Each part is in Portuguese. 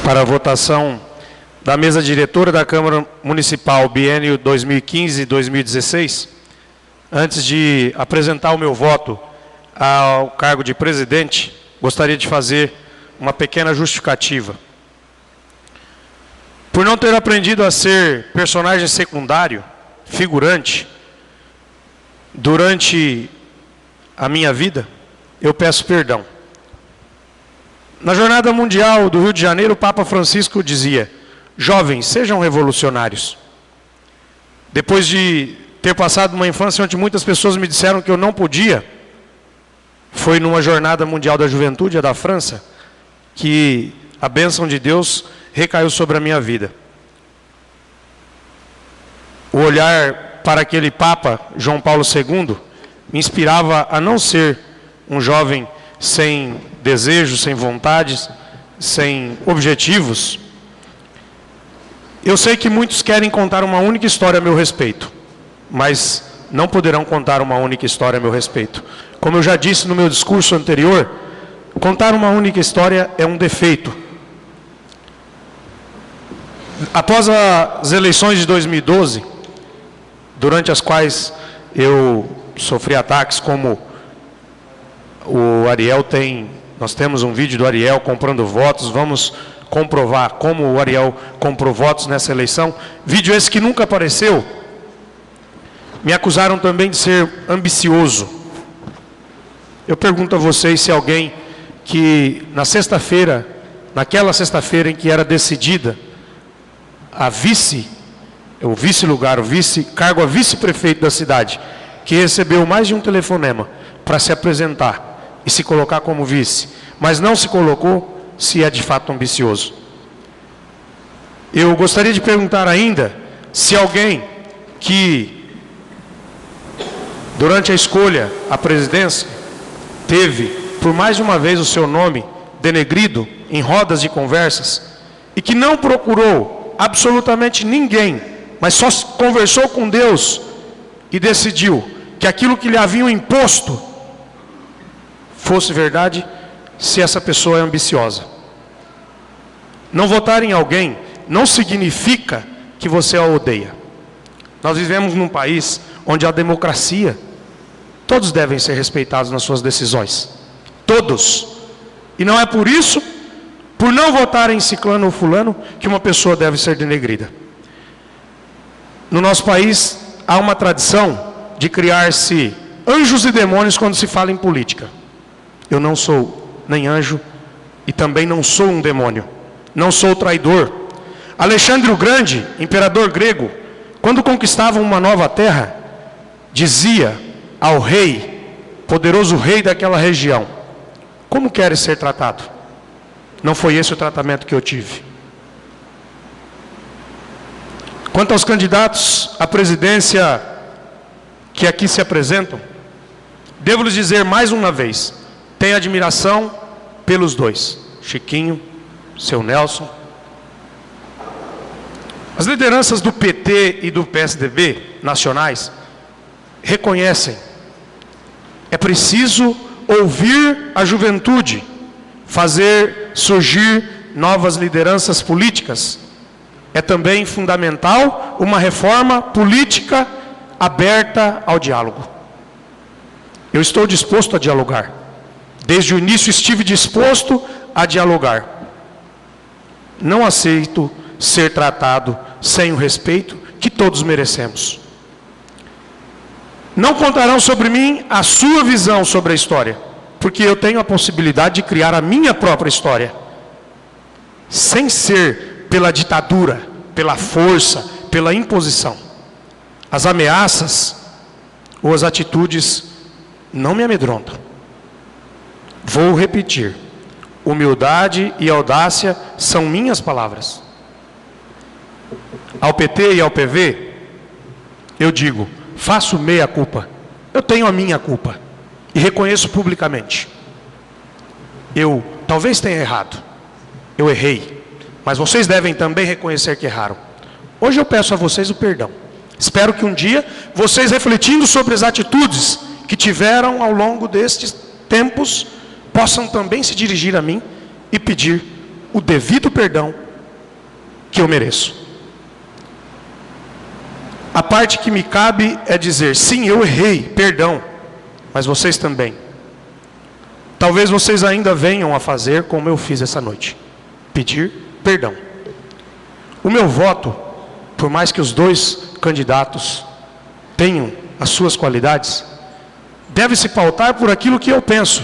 para a votação da mesa diretora da Câmara Municipal biênio 2015-2016, antes de apresentar o meu voto ao cargo de presidente, gostaria de fazer uma pequena justificativa. Por não ter aprendido a ser personagem secundário, figurante, durante a minha vida, eu peço perdão. Na Jornada Mundial do Rio de Janeiro, o Papa Francisco dizia: jovens, sejam revolucionários. Depois de ter passado uma infância onde muitas pessoas me disseram que eu não podia, foi numa Jornada Mundial da Juventude, a da França, que a bênção de Deus recaiu sobre a minha vida. O olhar para aquele Papa, João Paulo II, me inspirava a não ser um jovem sem desejos, sem vontades, sem objetivos. Eu sei que muitos querem contar uma única história a meu respeito, mas não poderão contar uma única história a meu respeito. Como eu já disse no meu discurso anterior, contar uma única história é um defeito. Após as eleições de 2012, durante as quais eu sofri ataques como o Ariel tem, nós temos um vídeo do Ariel comprando votos, vamos comprovar como o Ariel comprou votos nessa eleição, vídeo esse que nunca apareceu. Me acusaram também de ser ambicioso. Eu pergunto a vocês se alguém que na sexta-feira, naquela sexta-feira em que era decidida a cargo a vice-prefeito da cidade, que recebeu mais de um telefonema para se apresentar e se colocar como vice, mas não se colocou, se é de fato ambicioso. Eu gostaria de perguntar ainda se alguém que, durante a escolha à presidência, teve por mais de uma vez o seu nome denegrido em rodas de conversas e que não procurou absolutamente ninguém, mas só conversou com Deus e decidiu que aquilo que lhe haviam imposto fosse verdade, se essa pessoa é ambiciosa. Não votar em alguém não significa que você a odeia. Nós vivemos num país onde a democracia, todos devem ser respeitados nas suas decisões. Todos. E não é por isso, por não votar em ciclano ou fulano, que uma pessoa deve ser denegrida. No nosso país, há uma tradição de criar-se anjos e demônios quando se fala em política. Eu não sou nem anjo e também não sou um demônio. Não sou traidor. Alexandre o Grande, imperador grego, quando conquistavam uma nova terra, dizia ao rei, poderoso rei daquela região: como queres ser tratado? Não foi esse o tratamento que eu tive. Quanto aos candidatos à presidência que aqui se apresentam, devo lhes dizer mais uma vez, tenho admiração pelos dois, Chiquinho, seu Nelson. As lideranças do PT e do PSDB nacionais reconhecem, é preciso ouvir a juventude, fazer surgir novas lideranças políticas. É também fundamental uma reforma política aberta ao diálogo. Eu estou disposto a dialogar. Desde o início estive disposto a dialogar. Não aceito ser tratado sem o respeito que todos merecemos. Não contarão sobre mim a sua visão sobre a história, porque eu tenho a possibilidade de criar a minha própria história, sem ser pela ditadura, pela força, pela imposição. As ameaças ou as atitudes não me amedrontam. Vou repetir: humildade e audácia são minhas palavras. Ao PT e ao PV, eu digo, faço meia culpa. Eu tenho a minha culpa e reconheço publicamente. Eu talvez tenha errado, eu errei, mas vocês devem também reconhecer que erraram. Hoje eu peço a vocês o perdão. Espero que um dia, vocês refletindo sobre as atitudes que tiveram ao longo destes tempos, possam também se dirigir a mim e pedir o devido perdão que eu mereço. A parte que me cabe é dizer, sim, eu errei, perdão, mas vocês também. Talvez vocês ainda venham a fazer como eu fiz essa noite, pedir perdão. O meu voto, por mais que os dois candidatos tenham as suas qualidades, deve se pautar por aquilo que eu penso.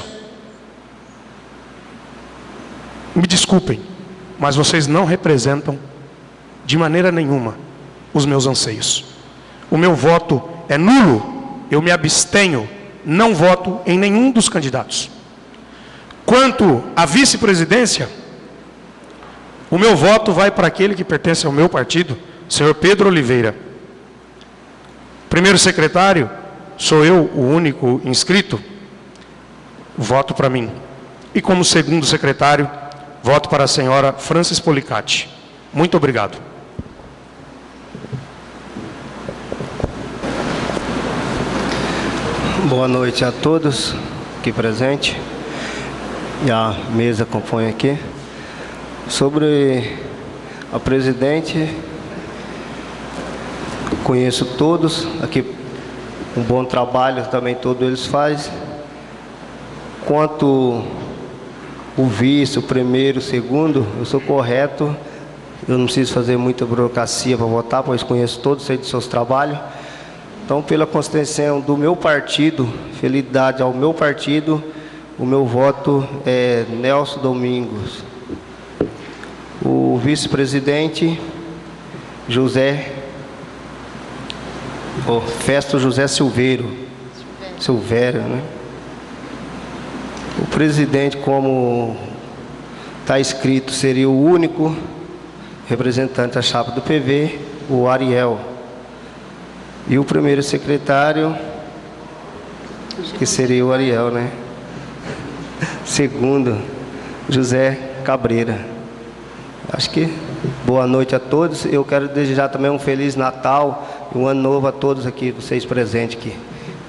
Me desculpem, mas vocês não representam de maneira nenhuma os meus anseios. O meu voto é nulo, eu me abstenho, não voto em nenhum dos candidatos. Quanto à vice-presidência, o meu voto vai para aquele que pertence ao meu partido, senhor Pedro Oliveira. Primeiro secretário, sou eu o único inscrito, voto para mim. E como segundo secretário, voto para a senhora Francis Policati. Muito obrigado. Boa noite a todos aqui presentes e a mesa compõe aqui. Sobre a presidente, conheço todos aqui, um bom trabalho também todos eles fazem. Quanto o vice, o primeiro, o segundo, eu sou correto, eu não preciso fazer muita burocracia para votar, pois conheço todos, sei dos seus trabalhos. Então, pela constituição do meu partido, fidelidade ao meu partido, o meu voto é Nelson Domingos. O vice-presidente, Festo José Silveiro, né? O presidente, como está escrito, seria o único representante da chapa do PV, o Ariel. E o primeiro secretário, que seria o Ariel, né? Segundo, José Cabreira. Acho que boa noite a todos. Eu quero desejar também um Feliz Natal e um Ano Novo a todos aqui, vocês presentes aqui.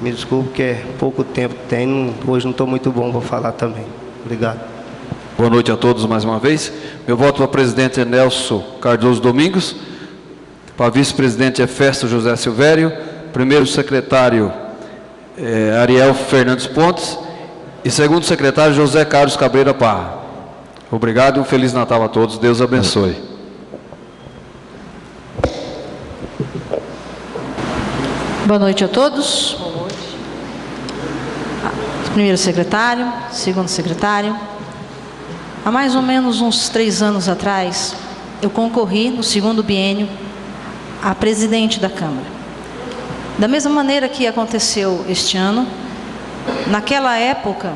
Me desculpe que é pouco tempo que tem, hoje não estou muito bom para falar também. Obrigado. Boa noite a todos mais uma vez. Meu voto para presidente é Nelson Cardoso Domingos. Para vice-presidente é Festo José Silvério. Primeiro secretário é Ariel Fernandes Pontes. E segundo secretário José Carlos Cabreira Parra. Obrigado e um Feliz Natal a todos. Deus abençoe. Boa noite a todos. Primeiro secretário, segundo secretário. Há mais ou menos uns 3 anos atrás, eu concorri no segundo biênio a presidente da Câmara. Da mesma maneira que aconteceu este ano, naquela época,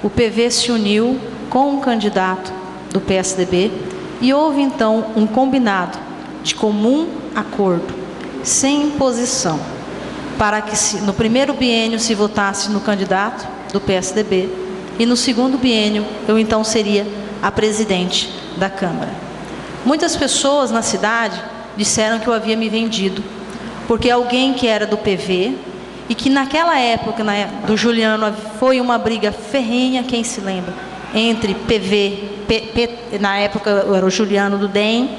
o PV se uniu com um candidato do PSDB e houve então um combinado de comum acordo, sem imposição, para que no primeiro biênio se votasse no candidato do PSDB e no segundo biênio eu então seria a presidente da Câmara. Muitas pessoas na cidade disseram que eu havia me vendido, porque alguém que era do PV e que naquela época, do Juliano, foi uma briga ferrenha, quem se lembra, entre na época era o Juliano do DEM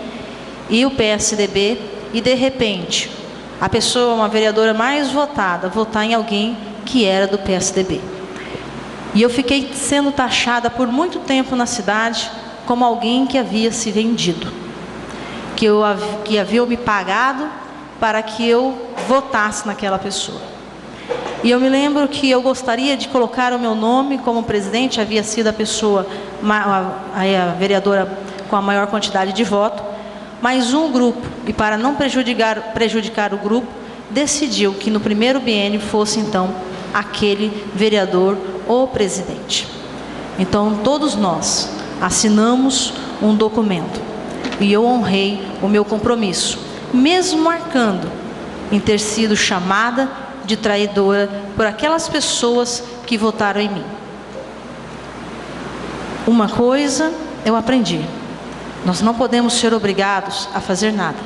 e o PSDB, e de repente a pessoa, uma vereadora mais votada, votar em alguém que era do PSDB. E eu fiquei sendo taxada por muito tempo na cidade como alguém que havia se vendido, que havia me pagado para que eu votasse naquela pessoa. E eu me lembro que eu gostaria de colocar o meu nome como presidente, havia sido a pessoa, a vereadora com a maior quantidade de voto, mas um grupo, e para não prejudicar o grupo, decidiu que no primeiro biênio fosse então aquele vereador ou presidente. Então todos nós assinamos um documento e eu honrei o meu compromisso, mesmo marcando em ter sido chamada de traidora por aquelas pessoas que votaram em mim. Uma coisa eu aprendi: nós não podemos ser obrigados a fazer nada.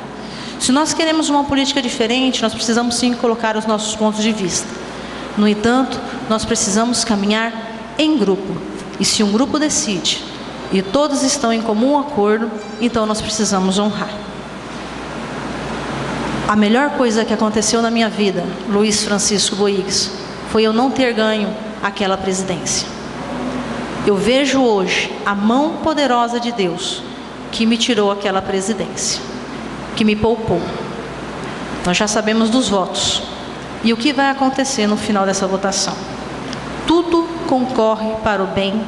Se nós queremos uma política diferente, nós precisamos sim colocar os nossos pontos de vista. No entanto, nós precisamos caminhar em grupo. E se um grupo decide e todos estão em comum acordo, então nós precisamos honrar. A melhor coisa que aconteceu na minha vida, Luiz Francisco Boigues, foi eu não ter ganho aquela presidência. Eu vejo hoje a mão poderosa de Deus que me tirou aquela presidência, que me poupou. Nós já sabemos dos votos. E o que vai acontecer no final dessa votação? Tudo concorre para o bem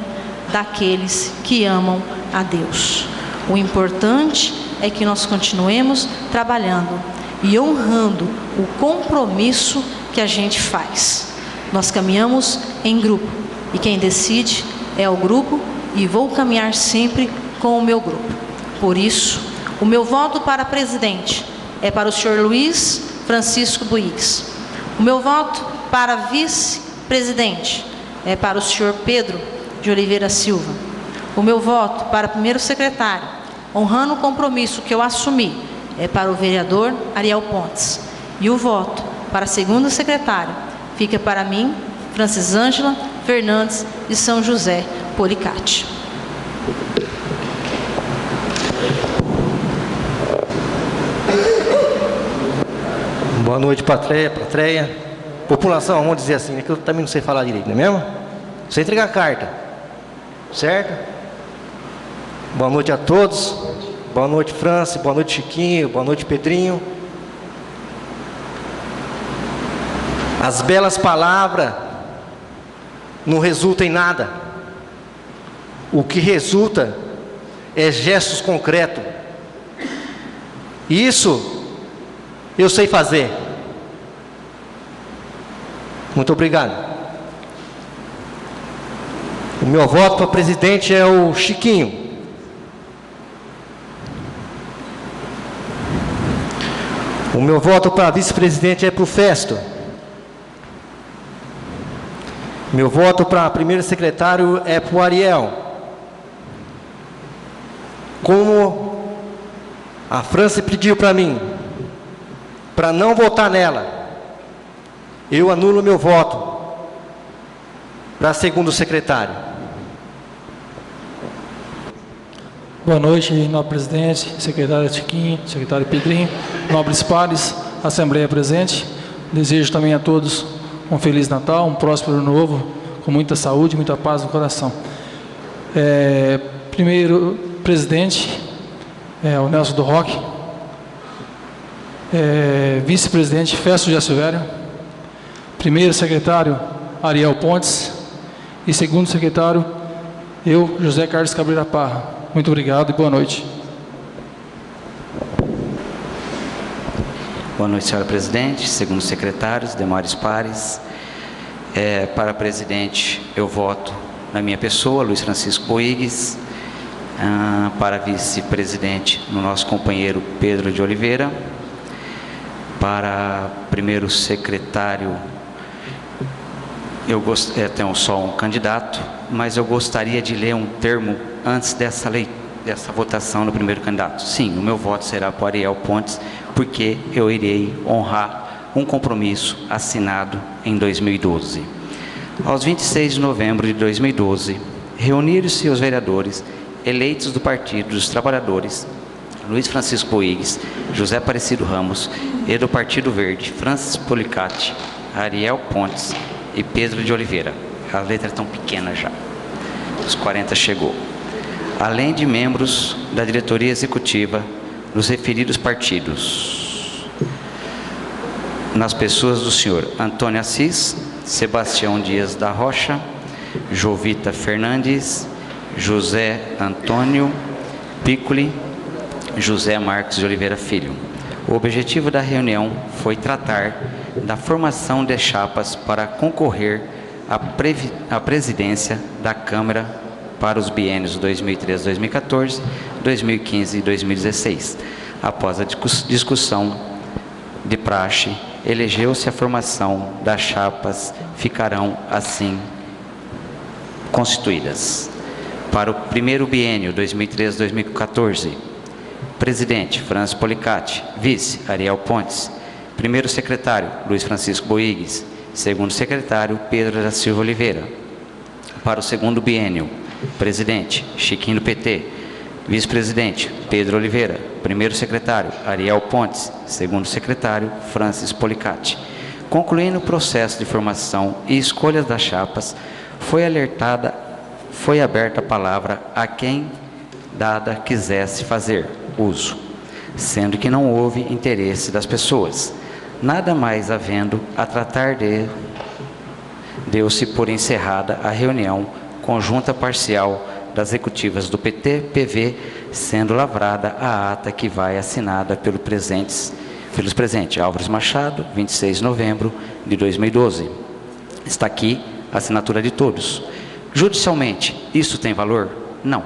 daqueles que amam a Deus. O importante é que nós continuemos trabalhando e honrando o compromisso que a gente faz. Nós caminhamos em grupo e quem decide é o grupo, e vou caminhar sempre com o meu grupo. Por isso, o meu voto para presidente é para o senhor Luiz Francisco Boigues. O meu voto para vice-presidente é para o senhor Pedro de Oliveira Silva. O meu voto para primeiro secretário, honrando o compromisso que eu assumi, é para o vereador Ariel Pontes. E o voto para segundo secretário fica para mim, Francis Ângela Fernandes de São José Policati. Boa noite, plateia. População, vamos dizer assim, que eu também não sei falar direito, não é mesmo? Você entregar a carta, certo? Boa noite a todos. Boa noite, França. Boa noite, Chiquinho. Boa noite, Pedrinho. As belas palavras não resultam em nada. O que resulta é gestos concretos. Isso eu sei fazer. Muito obrigado. O meu voto para presidente é o Chiquinho. O meu voto para vice-presidente é para o Festo. Meu voto para primeiro secretário é para o Ariel. Como a França pediu para mim, para não votar nela, eu anulo meu voto para segundo secretário. Boa noite, nobre presidente, secretário Chiquinho, secretário Pedrinho, nobres pares, assembleia presente. Desejo também a todos um Feliz Natal, um próspero Ano Novo, com muita saúde, muita paz no coração. Primeiro presidente, o Nelson do Roque. Vice-presidente, Festo de Silvério. Primeiro secretário, Ariel Pontes. E segundo secretário, eu, José Carlos Cabreira Parra. Muito obrigado e boa noite. Boa noite, senhora presidente, segundo secretários, demais pares. Para presidente, eu voto na minha pessoa, Luiz Francisco Boigues. Para vice-presidente, no nosso companheiro Pedro de Oliveira. Para primeiro secretário, tenho só um candidato, mas eu gostaria de ler um termo antes dessa votação no primeiro candidato. Sim, o meu voto será para Ariel Pontes, porque eu irei honrar um compromisso assinado em 2012. Aos 26 de novembro de 2012, reuniram-se os vereadores eleitos do Partido dos Trabalhadores, Luiz Francisco Boigues, José Aparecido Ramos, e do Partido Verde, Francis Policati, Ariel Pontes e Pedro de Oliveira. A letra é tão pequena já. Os 40 chegou. Além de membros da diretoria executiva dos referidos partidos, nas pessoas do senhor Antônio Assis, Sebastião Dias da Rocha, Jovita Fernandes, José Antônio Piccoli, José Marcos de Oliveira Filho. O objetivo da reunião foi tratar da formação de chapas para concorrer à presidência da Câmara para os biênios 2013-2014, 2015 e 2016. Após a discussão de praxe, elegeu-se a formação das chapas, ficarão assim constituídas. Para o primeiro biênio 2013-2014, presidente, Francis Policati. Vice, Ariel Pontes. Primeiro secretário, Luiz Francisco Boigues. Segundo secretário, Pedro da Silva Oliveira. Para o segundo biênio, Presidente, Chiquinho do PT. Vice-presidente, Pedro Oliveira. Primeiro secretário, Ariel Pontes. Segundo secretário, Francis Policati. Concluindo o processo de formação e escolhas das chapas, foi aberta a palavra a quem dada quisesse fazer uso, sendo que não houve interesse das pessoas. Nada mais havendo a tratar deu-se por encerrada a reunião conjunta parcial das executivas do PT, PV, sendo lavrada a ata que vai assinada pelos presentes Álvares Machado, 26 de novembro de 2012. Está aqui a assinatura de todos. Judicialmente, isso tem valor? Não.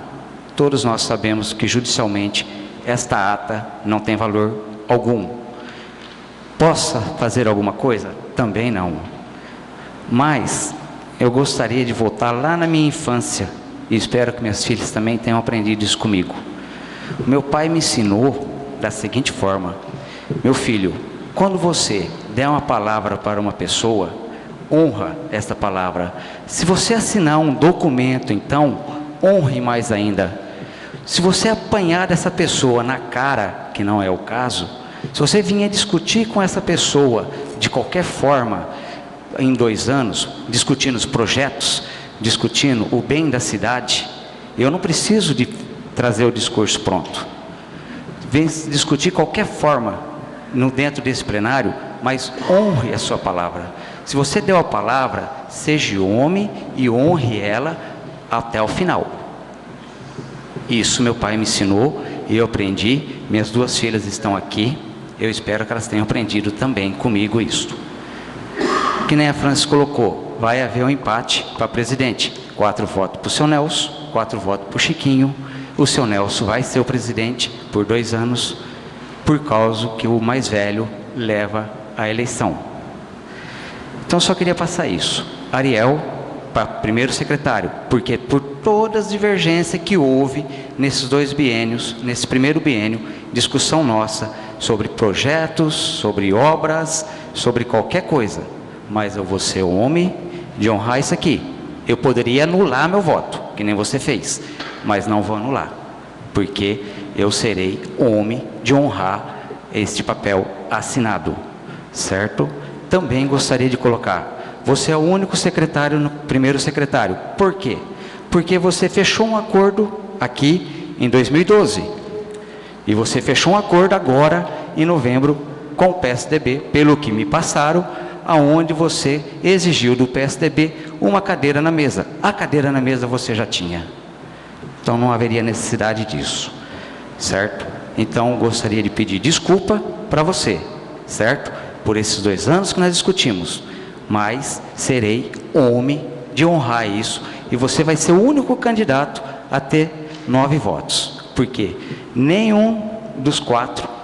Todos nós sabemos que judicialmente esta ata não tem valor algum. Possa fazer alguma coisa? Também não. Mas eu gostaria de voltar lá na minha infância, e espero que minhas filhas também tenham aprendido isso comigo. Meu pai me ensinou da seguinte forma: meu filho, quando você der uma palavra para uma pessoa, honra esta palavra. Se você assinar um documento, então, honre mais ainda. Se você apanhar dessa pessoa na cara, que não é o caso, se você vier discutir com essa pessoa de qualquer forma, em 2 anos, discutindo os projetos, discutindo o bem da cidade, eu não preciso de trazer o discurso pronto. Vem discutir qualquer forma dentro desse plenário, mas honre a sua palavra. Se você deu a palavra, seja homem e honre ela até o final. Isso meu pai me ensinou e eu aprendi. Minhas 2 filhas estão aqui. Eu espero que elas tenham aprendido também comigo isso. Que nem a Francis colocou, vai haver um empate para presidente. 4 votos para o seu Nelson, 4 votos para o Chiquinho. O seu Nelson vai ser o presidente por 2 anos, por causa que o mais velho leva a eleição. Então, só queria passar isso. Ariel, para primeiro secretário, porque por todas as divergências que houve nesses 2 biênios, nesse primeiro biênio, discussão nossa sobre projetos, sobre obras, sobre qualquer coisa. Mas eu vou ser o homem de honrar isso aqui. Eu poderia anular meu voto, que nem você fez, mas não vou anular, porque eu serei homem de honrar este papel assinado, certo? Também gostaria de colocar, você é o único secretário, primeiro secretário. Por quê? Porque você fechou um acordo aqui em 2012, e você fechou um acordo agora em novembro com o PSDB, pelo que me passaram, aonde você exigiu do PSDB uma cadeira na mesa. A cadeira na mesa você já tinha. Então não haveria necessidade disso, certo? Então gostaria de pedir desculpa para você, certo? Por esses 2 anos que nós discutimos, mas serei homem de honrar isso, e você vai ser o único candidato a ter 9 votos, porque nenhum dos 4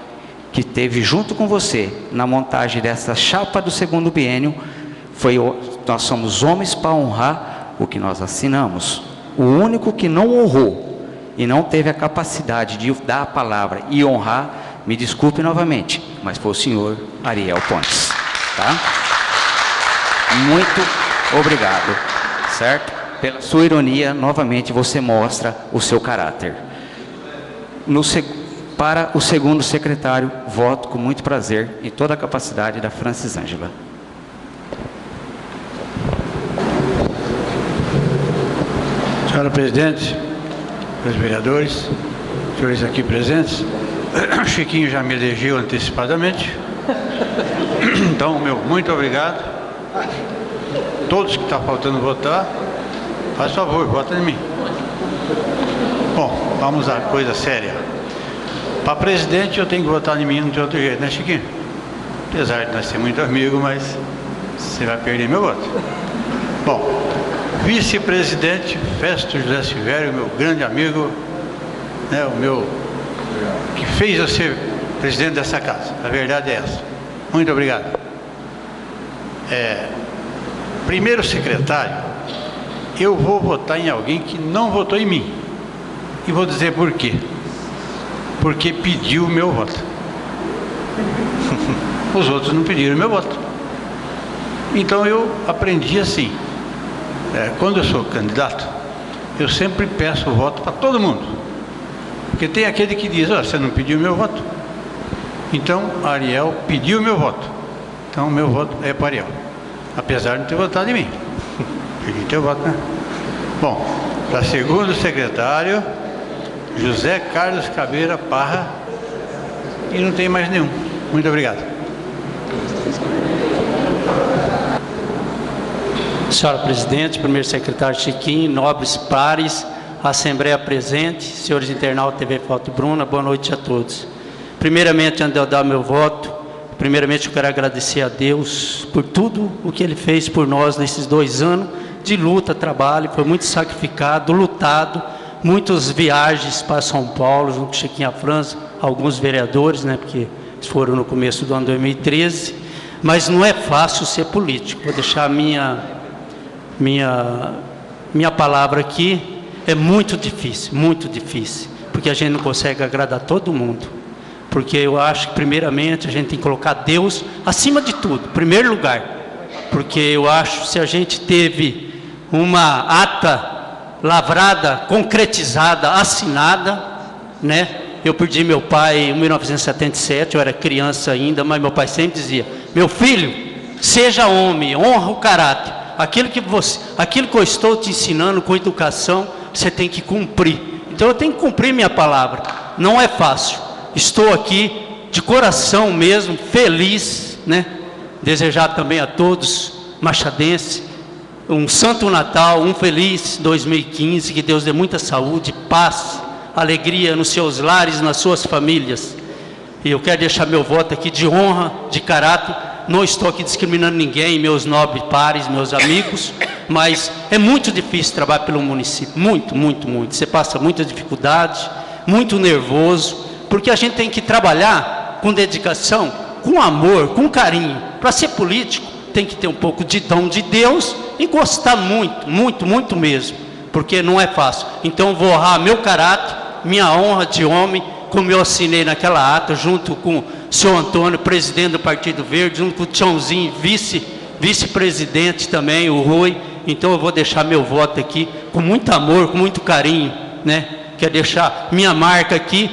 que teve junto com você na montagem dessa chapa do segundo biênio, nós somos homens para honrar o que nós assinamos. O único que não honrou e não teve a capacidade de dar a palavra e honrar, me desculpe novamente, mas foi o senhor Ariel Pontes, tá? Muito obrigado, certo? Pela sua ironia, novamente você mostra o seu caráter. Para o segundo secretário, voto com muito prazer em toda a capacidade da Francis Ângela. Senhora Presidente, senhores vereadores, senhores aqui presentes, o Chiquinho já me elegeu antecipadamente, então, muito obrigado. Todos que estão faltando votar, faz favor, vota em mim. Bom, vamos à coisa séria. Para presidente eu tenho que votar em mim, não tem outro jeito, né, Chiquinho? Apesar de nós ser muito amigos, mas você vai perder meu voto. Bom, vice-presidente Festo José Silvério, meu grande amigo, né, que fez eu ser presidente dessa casa. A verdade é essa. Muito obrigado. Primeiro secretário, eu vou votar em alguém que não votou em mim. E vou dizer por quê. Porque pediu o meu voto. Os outros não pediram o meu voto. Então eu aprendi assim. Quando eu sou candidato, eu sempre peço o voto para todo mundo. Porque tem aquele que diz, você não pediu meu voto. Então, Ariel pediu meu voto. Então, meu voto é para Ariel. Apesar de não ter votado em mim. Pedi teu voto, né? Bom, para segundo secretário, José Carlos Caveira Parra. E não tem mais nenhum. Muito obrigado. Senhora Presidente, primeiro secretário Chiquinho, nobres pares, Assembleia presente, senhores internautas TV Foto Bruna, boa noite a todos. Primeiramente, antes de eu dar meu voto, primeiramente eu quero agradecer a Deus por tudo o que Ele fez por nós nesses 2 anos de luta, trabalho, foi muito sacrificado, lutado, muitas viagens para São Paulo, junto com Chiquinho à França, alguns vereadores, né, porque foram no começo do ano 2013, mas não é fácil ser político. Vou deixar a minha palavra aqui. É muito difícil, porque a gente não consegue agradar todo mundo, porque eu acho que primeiramente a gente tem que colocar Deus acima de tudo, em primeiro lugar, porque eu acho que se a gente teve uma ata lavrada, concretizada, assinada, né? Eu perdi meu pai em 1977, eu era criança ainda, mas meu pai sempre dizia, meu filho, seja homem, honra o caráter, aquilo que eu estou te ensinando com educação, você tem que cumprir. Então eu tenho que cumprir minha palavra. Não é fácil. Estou aqui de coração mesmo, feliz, né? Desejar também a todos, machadenses, um santo Natal, um feliz 2015, que Deus dê muita saúde, paz, alegria nos seus lares, nas suas famílias. E eu quero deixar meu voto aqui de honra, de caráter. Não estou aqui discriminando ninguém, meus nobres pares, meus amigos, mas é muito difícil trabalhar pelo município, muito. Você passa muita dificuldade, muito nervoso, porque a gente tem que trabalhar com dedicação, com amor, com carinho. Para ser político, tem que ter um pouco de dom de Deus e gostar muito mesmo, porque não é fácil. Então eu vou honrar meu caráter, minha honra de homem, como eu assinei naquela ata, junto com o senhor Antônio, presidente do Partido Verde, junto com o Tiãozinho, vice-presidente também, o Rui. Então eu vou deixar meu voto aqui, com muito amor, com muito carinho, né? Quero deixar minha marca aqui,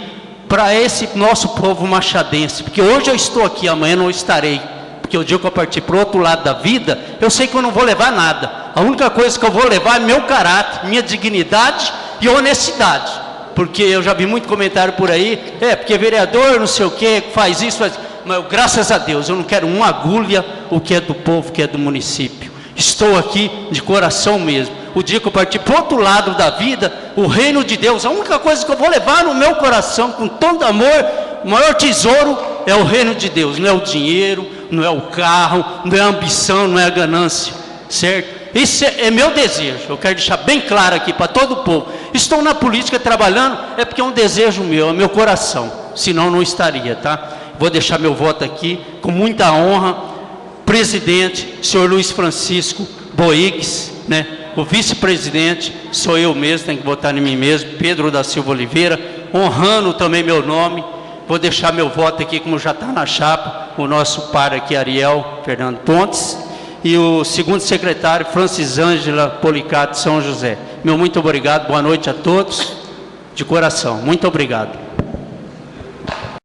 para esse nosso povo machadense, porque hoje eu estou aqui, amanhã não estarei, porque o dia que eu partir para o outro lado da vida, eu sei que eu não vou levar nada. A única coisa que eu vou levar é meu caráter, minha dignidade e honestidade. Porque eu já vi muito comentário por aí, porque vereador não sei o que, faz isso, mas eu, graças a Deus, eu não quero uma agulha o que é do povo, o que é do município. Estou aqui de coração mesmo. O dia que eu partir para o outro lado da vida, o reino de Deus, a única coisa que eu vou levar no meu coração, com todo amor, o maior tesouro é o reino de Deus, não é o dinheiro, não é o carro, não é a ambição, não é a ganância, certo? Esse é meu desejo, eu quero deixar bem claro aqui para todo o povo. Estou na política trabalhando, é porque é um desejo meu, é meu coração, senão não estaria, tá? Vou deixar meu voto aqui, com muita honra, presidente, senhor Luiz Francisco Boigues, né? O vice-presidente, sou eu mesmo, tenho que votar em mim mesmo, Pedro da Silva Oliveira, honrando também meu nome. Vou deixar meu voto aqui, como já está na chapa, o nosso par aqui, Ariel Fernando Pontes, e o segundo secretário, Francis Ângela Policato São José. Meu muito obrigado, boa noite a todos, de coração, muito obrigado.